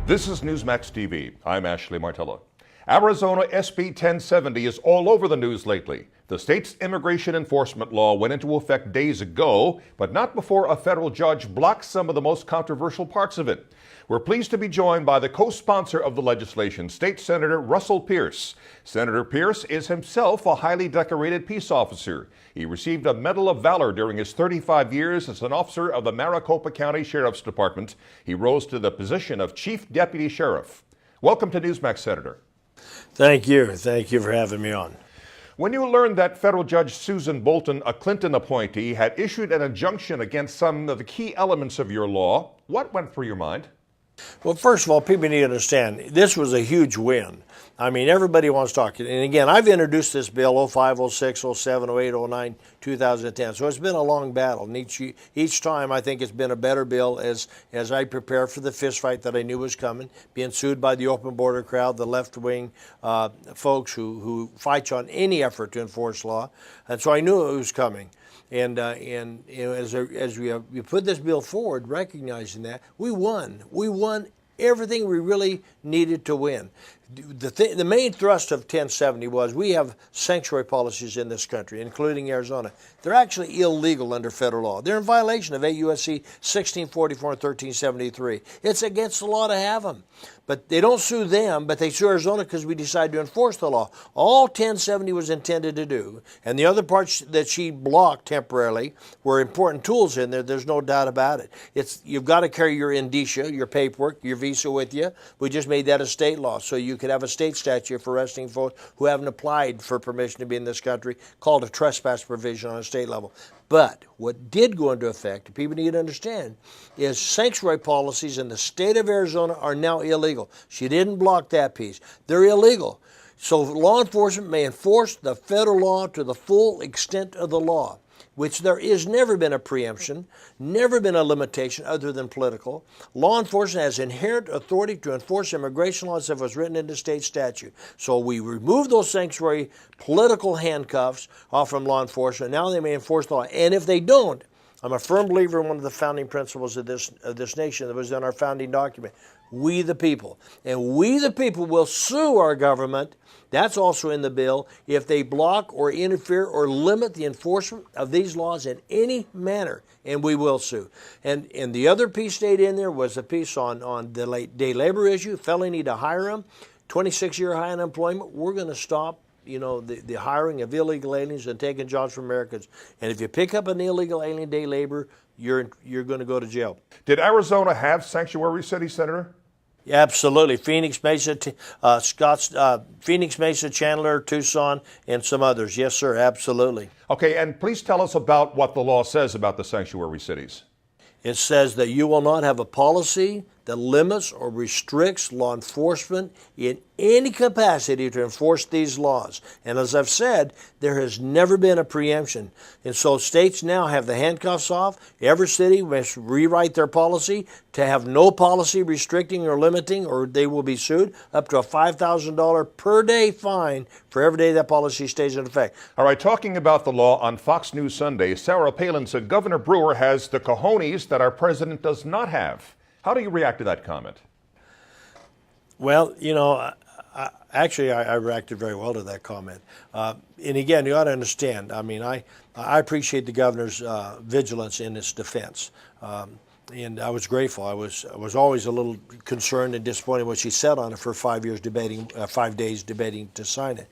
This is Newsmax TV. I'm Ashley Martella. Arizona SB 1070 is all over the news lately. The state's immigration enforcement law went into effect days ago, but not before a federal judge blocked some of the most controversial parts of it. We're pleased to be joined by the co-sponsor of the legislation, State Senator Russell Pierce. Senator Pierce is himself a highly decorated peace officer. He received a Medal of Valor during his 35 years as an officer of the Maricopa County Sheriff's Department. He rose to the position of Chief Deputy Sheriff. Welcome to Newsmax, Senator. Thank you. Thank you for having me on. When you learned that federal Judge Susan Bolton, a Clinton appointee, had issued an injunction against some of the key elements of your law, what went through your mind? Well, first of all, people need to understand this was a huge win. I mean, everybody wants to talk. And again, I've introduced this bill 05, 06, 07, 08, 09, 2010. So it's been a long battle. And each time I think it's been a better bill as I prepare for the fist fight that I knew was coming, being sued by the open border crowd, the left-wing folks who fight on any effort to enforce law. And so I knew it was coming. And you know, as we put this bill forward, recognizing that, we won. We won everything we really needed to win. The main thrust of 1070 was we have sanctuary policies in this country, including Arizona. They're actually illegal under federal law. They're in violation of 8 U.S.C. 1644 and 1373. It's against the law to have them. But they don't sue them, but they sue Arizona because we decided to enforce the law. All 1070 was intended to do, and the other parts that she blocked temporarily were important tools in there. There's no doubt about it. You've got to carry your indicia, your paperwork, your visa with you. We just made that a state law, so you could have a state statute for arresting folks who haven't applied for permission to be in this country, called a trespass provision on a state level. But what did go into effect, people need to understand, is sanctuary policies in the state of Arizona are now illegal. She didn't block that piece. They're illegal. So law enforcement may enforce the federal law to the full extent of the law, which there is never been a preemption, never been a limitation other than political. Law enforcement has inherent authority to enforce immigration laws if it was written into state statute. So we remove those sanctuary political handcuffs off from law enforcement. Now they may enforce the law. And if they don't, I'm a firm believer in one of the founding principles of this nation that was in our founding document. We the people. And we the people will sue our government, that's also in the bill, if they block or interfere or limit the enforcement of these laws in any manner, and we will sue. And the other piece stayed in there was a piece on the day labor issue, felony to hire them, 26-year high unemployment. We're going to stop the hiring of illegal aliens and taking jobs from Americans. And if you pick up an illegal alien day labor, you're going to go to jail. Did Arizona have sanctuary cities, Senator? Absolutely. Phoenix Mesa, Phoenix Mesa, Chandler, Tucson, and some others. Yes, sir, absolutely. Okay, and please tell us about what the law says about the sanctuary cities. It says that you will not have a policy that limits or restricts law enforcement in any capacity to enforce these laws. And as I've said, there has never been a preemption. And so states now have the handcuffs off. Every city must rewrite their policy to have no policy restricting or limiting, or they will be sued, up to a $5,000 per day fine for every day that policy stays in effect. All right, talking about the law on Fox News Sunday, Sarah Palin said Governor Brewer has the cojones that our president does not have. How do you react to that comment? Well, I reacted very well to that comment. And again, you ought to understand, I mean, I appreciate the governor's vigilance in its defense. And I was grateful. I was always a little concerned and disappointed what she said on it for 5 days debating to sign it.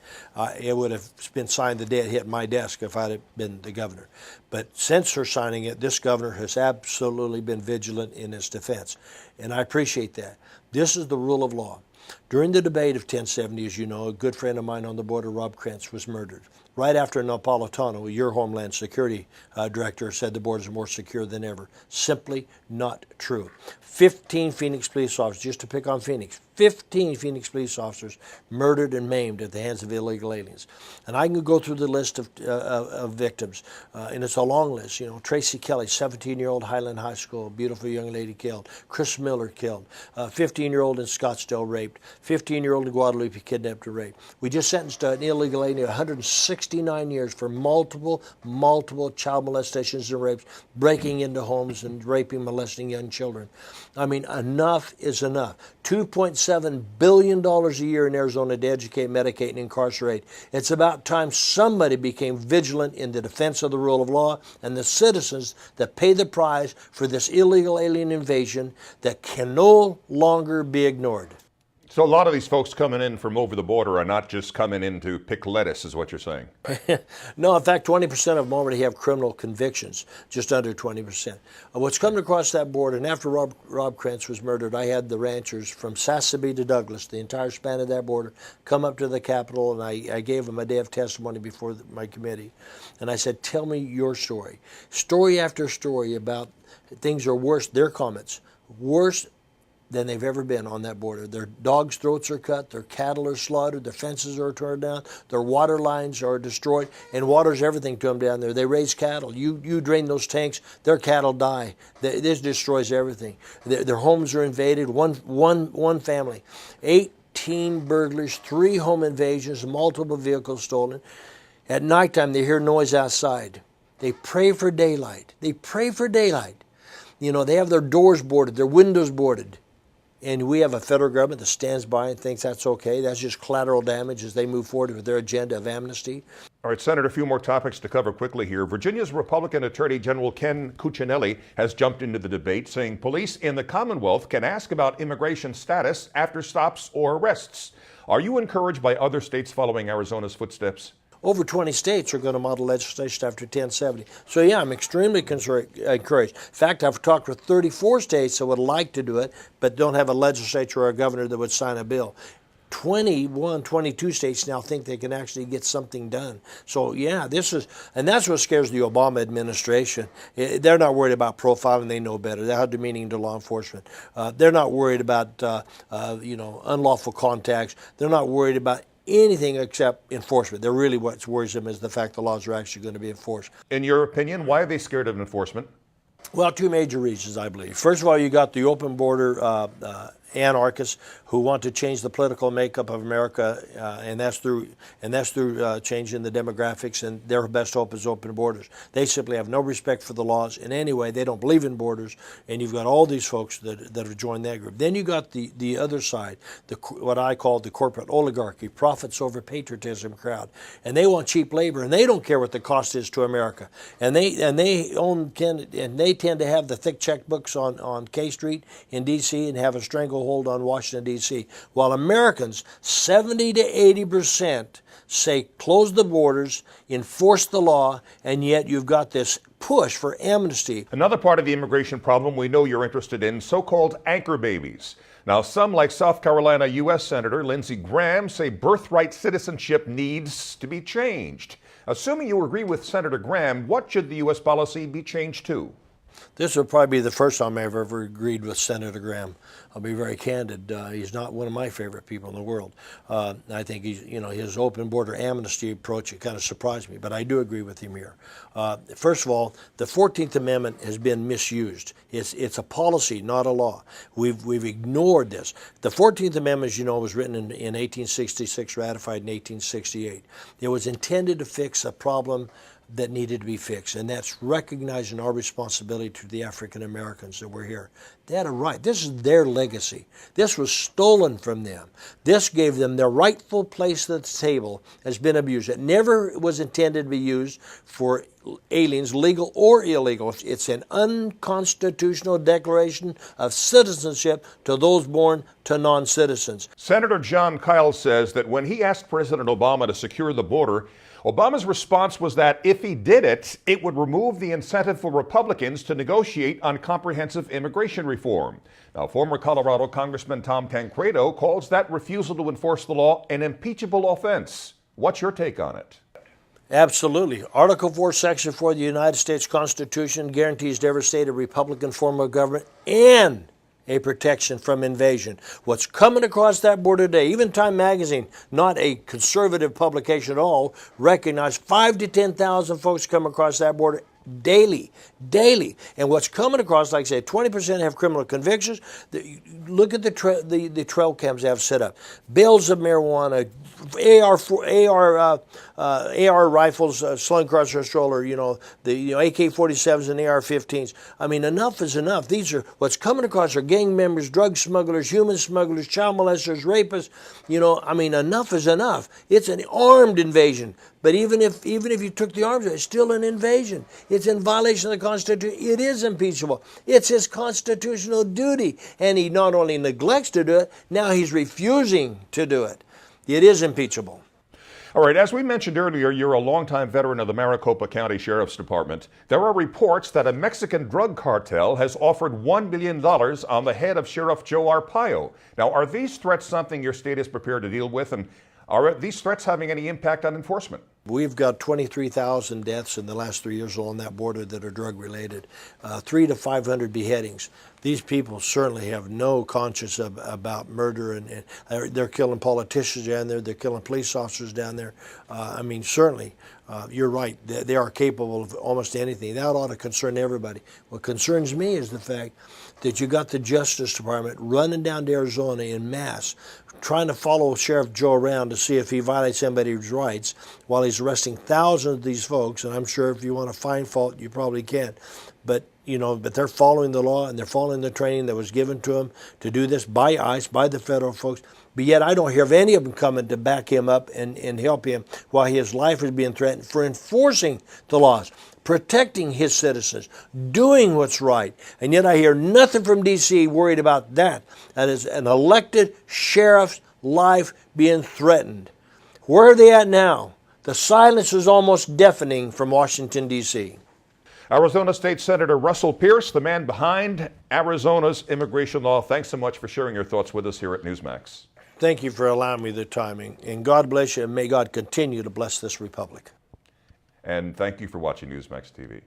It would have been signed the day it hit my desk if I'd have been the governor. But since her signing it, this governor has absolutely been vigilant in its defense. And I appreciate that. This is the rule of law. During the debate of 1070, as you know, a good friend of mine on the border, Rob Krentz, was murdered. Right after Napolitano, your Homeland Security Director, said the border is more secure than ever. Simply not true. 15 Phoenix police officers, just to pick on Phoenix, 15 Phoenix police officers murdered and maimed at the hands of illegal aliens. And I can go through the list of victims, and it's a long list. Tracy Kelly, 17-year-old Highland High School, beautiful young lady killed. Chris Miller killed. 15-year-old in Scottsdale raped. 15-year-old in Guadalupe kidnapped or raped. We just sentenced an illegal alien to 160 69 years for multiple child molestations and rapes, breaking into homes and raping, molesting young children. I mean, enough is enough. $2.7 billion a year in Arizona to educate, medicate, and incarcerate. It's about time somebody became vigilant in the defense of the rule of law and the citizens that pay the price for this illegal alien invasion that can no longer be ignored. So a lot of these folks coming in from over the border are not just coming in to pick lettuce, is what you're saying. No, in fact, 20% of them already have criminal convictions, just under 20%. What's coming across that border, and after Rob Krentz was murdered, I had the ranchers from Sassabee to Douglas, the entire span of that border, come up to the Capitol, and I gave them a day of testimony before my committee. And I said, tell me your story. Story after story about things are worse, their comments, worse than they've ever been on that border. Their dogs' throats are cut, their cattle are slaughtered, their fences are torn down, their water lines are destroyed, and water's everything to them down there. They raise cattle. You drain those tanks, their cattle die. This destroys everything. Their homes are invaded. One family, 18 burglaries, 3 home invasions, multiple vehicles stolen. At nighttime, they hear noise outside. They pray for daylight. They pray for daylight. You know, they have their doors boarded, their windows boarded. And we have a federal government that stands by and thinks that's okay. That's just collateral damage as they move forward with their agenda of amnesty. All right, Senator, a few more topics to cover quickly here. Virginia's Republican Attorney General Ken Cuccinelli has jumped into the debate, saying police in the Commonwealth can ask about immigration status after stops or arrests. Are you encouraged by other states following Arizona's footsteps? Over 20 states are going to model legislation after 1070. So yeah, I'm extremely encouraged. In fact, I've talked with 34 states that would like to do it, but don't have a legislature or a governor that would sign a bill. 22 states now think they can actually get something done. So yeah, and that's what scares the Obama administration. They're not worried about profiling, they know better. They're demeaning to law enforcement. They're not worried about unlawful contacts. They're not worried about anything except enforcement. They're really what worries them is the fact the laws are actually going to be enforced. In your opinion, why are they scared of enforcement? Well, 2 major reasons, I believe. First of all, you got the open border anarchists who want to change the political makeup of America, and that's through changing the demographics. And their best hope is open borders. They simply have no respect for the laws in any way. They don't believe in borders, and you've got all these folks that have joined that group. Then you got the other side, what I call the corporate oligarchy, profits over patriotism crowd, and they want cheap labor, and they don't care what the cost is to America, and they tend to have the thick checkbooks on K Street in D.C. and have a stranglehold on Washington, D.C., while Americans, 70 to 80%, say close the borders, enforce the law, and yet you've got this push for amnesty. Another part of the immigration problem we know you're interested in, so-called anchor babies. Now, some, like South Carolina U.S. Senator Lindsey Graham, say birthright citizenship needs to be changed. Assuming you agree with Senator Graham, what should the U.S. policy be changed to? This would probably be the first time I've ever agreed with Senator Graham. I'll be very candid. He's not one of my favorite people in the world. I think his open border amnesty approach, it kind of surprised me, but I do agree with him here. First of all, the 14th Amendment has been misused. It's a policy, not a law. We've ignored this. The 14th Amendment, as you know, was written in 1866, ratified in 1868. It was intended to fix a problem that needed to be fixed, and that's recognizing our responsibility to the African Americans that were here. They had a right. This is their legacy. This was stolen from them. This gave them their rightful place at the table has been abused. It never was intended to be used for aliens, legal or illegal. It's an unconstitutional declaration of citizenship to those born to non-citizens. Senator John Kyle says that when he asked President Obama to secure the border, Obama's response was that if he did it, it would remove the incentive for Republicans to negotiate on comprehensive immigration reform. Now, former Colorado Congressman Tom Tancredo calls that refusal to enforce the law an impeachable offense. What's your take on it? Absolutely. Article 4, Section 4 of the United States Constitution guarantees to every state a Republican form of government and a protection from invasion. What's coming across that border today, even Time Magazine, not a conservative publication at all, recognized 5,000 to 10,000 folks come across that border daily. And what's coming across, like I said, 20% have criminal convictions. Look at the trail cams they have set up. Bales of marijuana, AR rifles slung across their shoulder, the AK-47s and AR-15s. I mean, enough is enough. These are what's coming across are gang members, drug smugglers, human smugglers, child molesters, rapists. Enough is enough. It's an armed invasion. But even if you took the arms, it's still an invasion. It's in violation of the Constitution. It is impeachable. It's his constitutional duty. And he not only neglects to do it, now he's refusing to do it. It is impeachable. All right, as we mentioned earlier, you're a longtime veteran of the Maricopa County Sheriff's Department. There are reports that a Mexican drug cartel has offered $1 million on the head of Sheriff Joe Arpaio. Now, are these threats something your state is prepared to deal with, and are these threats having any impact on enforcement? We've got 23,000 deaths in the last 3 years along that border that are drug-related, 300 to 500 beheadings. These people certainly have no conscience about murder, and they're killing politicians down there. They're killing police officers down there. Certainly, you're right. They are capable of almost anything. That ought to concern everybody. What concerns me is the fact that you got the Justice Department running down to Arizona in mass, trying to follow Sheriff Joe around to see if he violates anybody's rights while he's arresting thousands of these folks. And I'm sure if you want to find fault, you probably can. But they're following the law, and they're following the training that was given to them to do this by ICE, by the federal folks. But yet I don't hear of any of them coming to back him up and help him while his life is being threatened for enforcing the laws, protecting his citizens, doing what's right. And yet I hear nothing from D.C. worried about that. That is an elected sheriff's life being threatened. Where are they at now? The silence is almost deafening from Washington, D.C. Arizona State Senator Russell Pierce, the man behind Arizona's immigration law. Thanks so much for sharing your thoughts with us here at Newsmax. Thank you for allowing me the timing. And God bless you, and may God continue to bless this republic. And thank you for watching Newsmax TV.